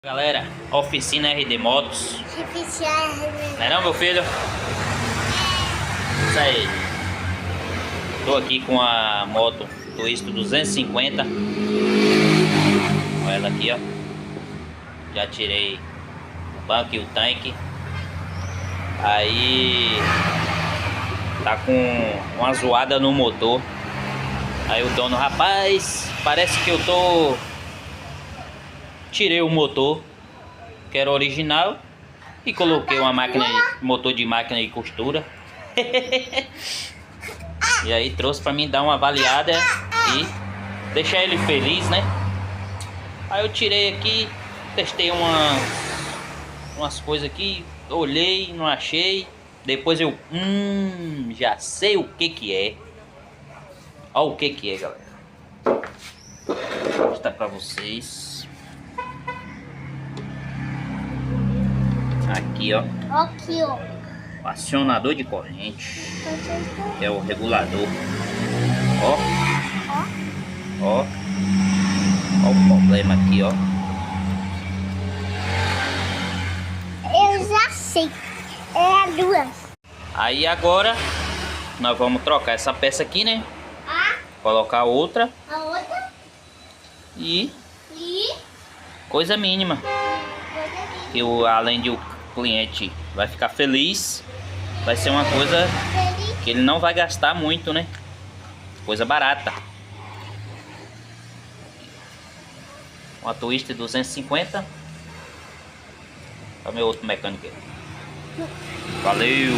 Galera, oficina RD Motos. Não é não, meu filho? Isso aí. Tô aqui com a moto Twisto 250. Olha ela aqui, ó. Já tirei o banco e o tanque. Aí tá com uma zoada no motor. Aí o dono, rapaz, parece que eu tô... Tirei o motor, que era original, e coloquei uma máquina, motor de máquina de costura. E aí trouxe pra mim dar uma avaliada e deixar ele feliz, né? Aí eu tirei aqui, testei umas coisas aqui, olhei, não achei. Depois eu, já sei o que é. Olha o que é, galera. Vou mostrar pra vocês. Aqui, ó. Aqui, ó. O acionador de corrente. Que é o regulador. Ó. Ó. Ó o problema aqui, ó. Eu já sei. É a duas. Aí agora nós vamos trocar essa peça aqui, né? Colocar outra. A outra. E coisa mínima. Que além de o cliente vai ficar feliz, vai ser uma coisa que ele não vai gastar muito, né? Coisa barata. Uma Twister 250. Olha meu outro mecânico aí. Valeu!